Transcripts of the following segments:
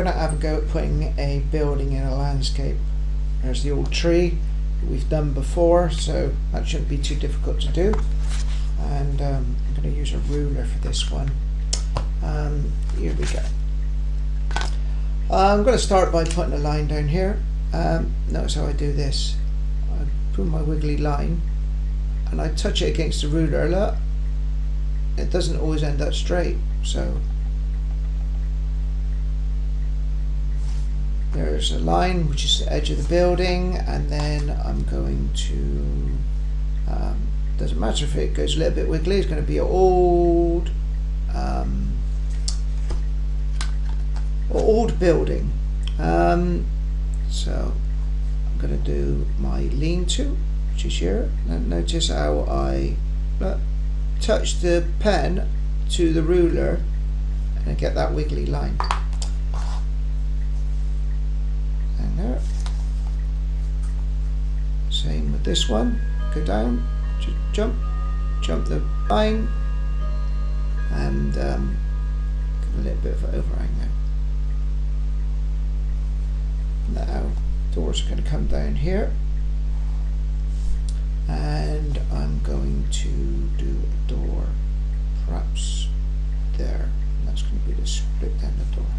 going to have a go at putting a building in a landscape. There's the old tree that we've done before, so that shouldn't be too difficult to do. And I'm going to use a ruler for this one. Here we go. I'm going to start by putting a line down here. Notice how I do this. I put my wiggly line and I touch it against the ruler. Look, it doesn't always end up straight, so there's a line which is the edge of the building, and then I'm going to doesn't matter if it goes a little bit wiggly, it's going to be an old building. So I'm going to do my lean-to, which is here. And notice how I touch the pen to the ruler and I get that wiggly line. And there. Same with this one. Go down, jump the line, and get a little bit of an overhang there. Now doors are going to come down here, and I'm going to do a door perhaps there, and that's going to be the split down the door.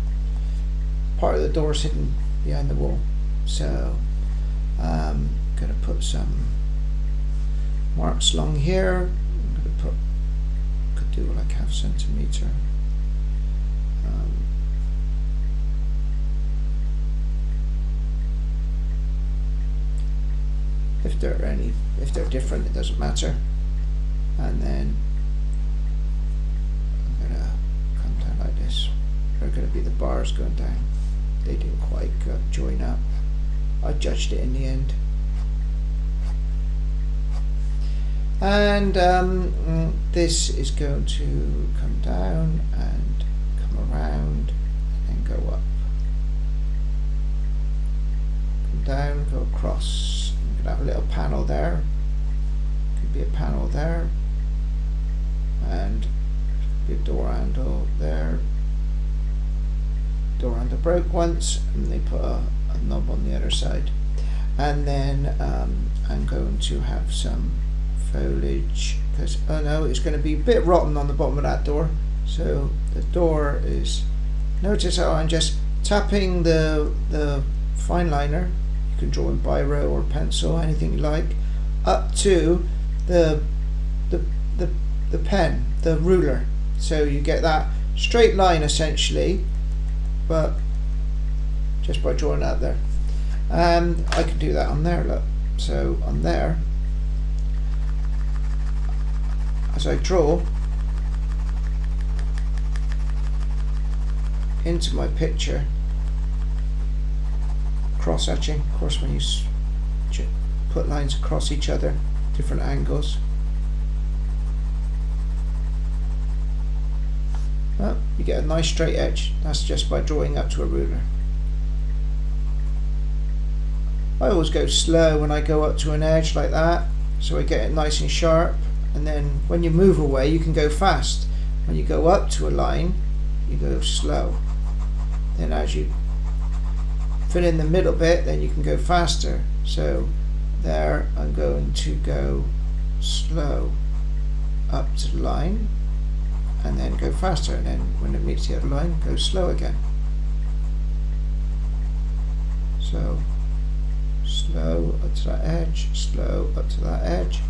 Part of the door is hidden behind the wall, so I'm going to put some marks along here. I'm going to put, could do like ½ centimetre. If they're different, it doesn't matter. And then I'm going to come down like this. They're going to be the bars going down. They didn't quite join up. I judged it in the end. And this is going to come down and come around and go up. Come down, go across. I'm going to have a little panel there. Could be a panel there. And be a door handle there. Door handle broke once, and they put a knob on the other side. And then I'm going to have some foliage, because oh no, it's going to be a bit rotten on the bottom of that door. So the door is, notice how I'm just tapping the fine liner. You can draw in biro or pencil, anything you like, up to the pen, the ruler, so you get that straight line essentially, but just by drawing out there. And I can do that on there, look. So on there, as I draw into my picture, cross hatching, of course, when you put lines across each other, different angles. Well, you get a nice straight edge. That's just by drawing up to a ruler. I always go slow when I go up to an edge like that, so I get it nice and sharp. And then when you move away, you can go fast. When you go up to a line, you go slow. Then as you fill in the middle bit, then you can go faster. So there, I'm going to go slow up to the line, and then go faster, and then when it meets the other line, go slow again. So slow up to that edge, slow up to that edge,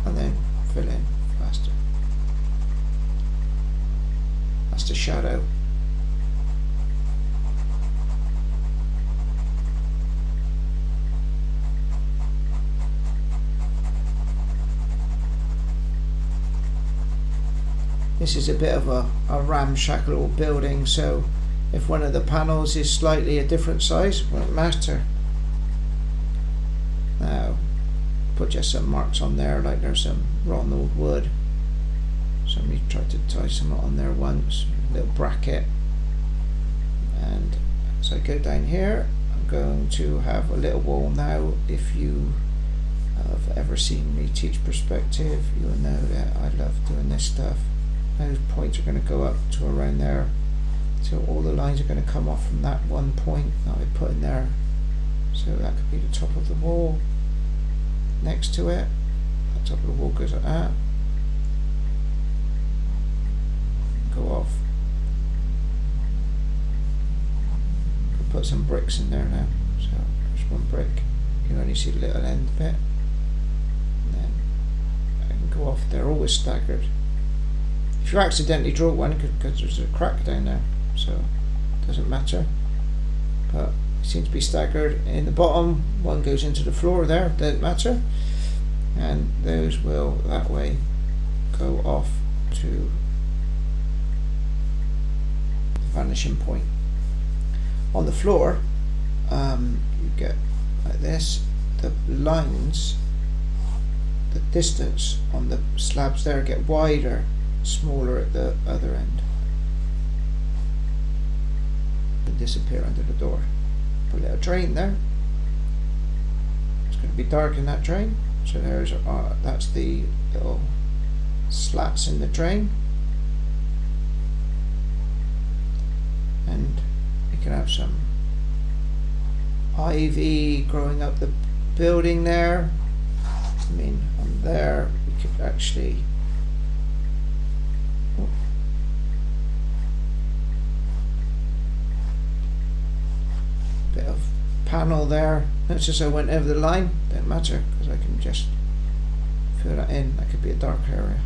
and then fill in faster. That's the shadow. This is a bit of a ramshackle old building, so if one of the panels is slightly a different size, it won't matter. Now, put just some marks on there, like there's some rotten old wood. Somebody tried to tie some on there once, a little bracket. And as I go down here, I'm going to have a little wall now. If you have ever seen me teach perspective, you'll know that I love doing this stuff. Those points are going to go up to around there. So all the lines are going to come off from that one point that I put in there. So that could be the top of the wall next to it. The top of the wall goes like that. Go off. Could put some bricks in there now. So there's one brick. You only see the little end bit. And then I can go off. They're always staggered. If you accidentally draw one, because there's a crack down there, so it doesn't matter. But it seems to be staggered. In the bottom, one goes into the floor there, doesn't matter. And those will that way go off to the vanishing point. On the floor, you get like this. The lines, the distance on the slabs there get wider, smaller at the other end. And disappear under the door. Put a little drain there. It's going to be dark in that drain. So there's that's the little slats in the drain. And you can have some ivy growing up the building there. I mean, on there we could actually bit of panel there. Notice as I went over the line, don't matter because I can just fill that in. That could be a dark area.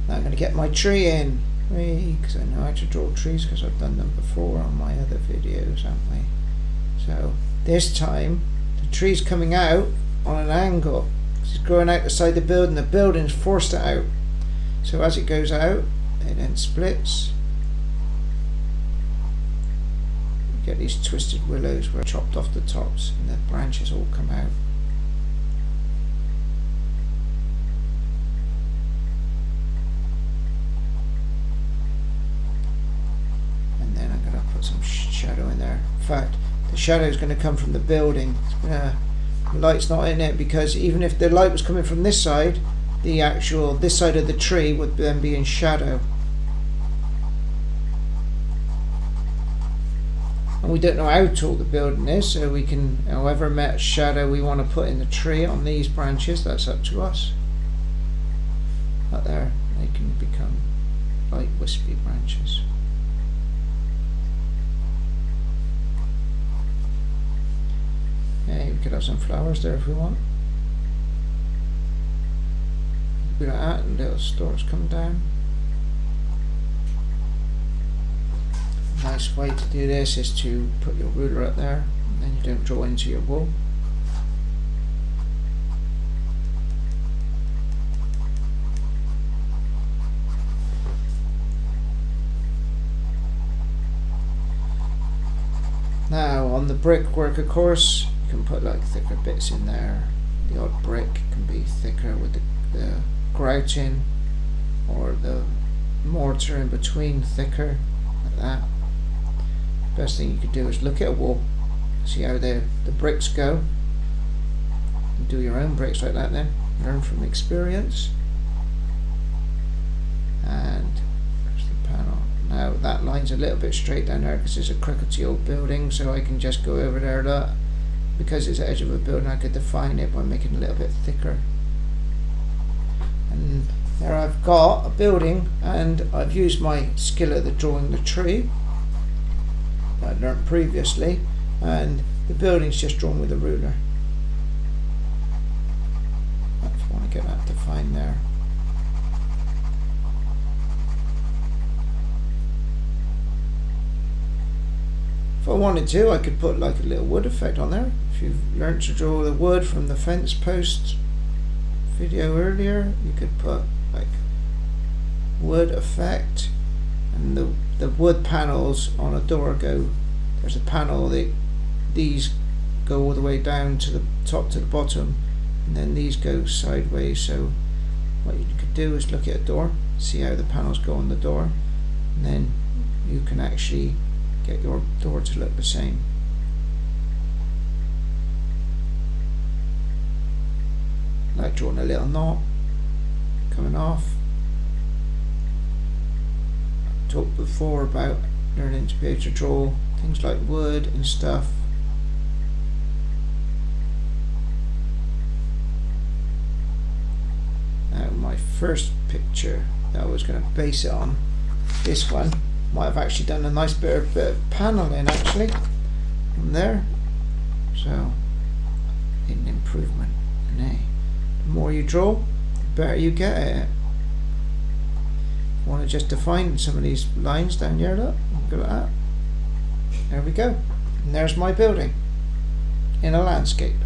Now I'm going to get my tree in, because I know how to draw trees because I've done them before on my other videos, haven't we? So this time the tree's coming out on an angle. It's growing out the side of the building. The building's forced it out. So as it goes out, it then splits. You get these twisted willows where I chopped off the tops and the branches all come out. And then I'm going to put some shadow in there. In fact, the shadow is going to come from the building. The light's not in it because even if the light was coming from this side, this side of the tree would then be in shadow. And we don't know how tall the building is, so we can, however much shadow we want to put in the tree on these branches, that's up to us. Up there, they can become light wispy branches. Yeah, we could have some flowers there if we want. Be like that, and little stalks come down. A nice way to do this is to put your ruler up there, and then you don't draw into your wall. Now on the brickwork, of course, you can put like thicker bits in there. The odd brick can be thicker with the grouting, or the mortar in between thicker, like that. Best thing you could do is look at a wall, see how the bricks go, and do your own bricks like that then. Learn from experience. And there's the panel. Now that line's a little bit straight down there because it's a crookedy old building, so I can just go over there, look. Because it's the edge of a building, I could define it by making it a little bit thicker. And there I've got a building, and I've used my skill at drawing the tree that I learnt previously, and the building's just drawn with a ruler. I want to get that defined there. If I wanted to, I could put like a little wood effect on there. If you've learnt to draw the wood from the fence post video earlier, you could put like wood effect, and the wood panels on a door go, there's a panel that these go all the way down to the top to the bottom, and then these go sideways. So what you could do is look at a door, see how the panels go on the door, and then you can actually get your door to look the same. like drawing a little knot coming off. Talked before about learning to be able to draw things like wood and stuff. Now my first picture that I was going to base it on, this one, might have actually done a nice bit of paneling actually from there, so an improvement. And hey, the more you draw, the better you get at it. I want to just define some of these lines down here, look at that. There we go, and there's my building in a landscape.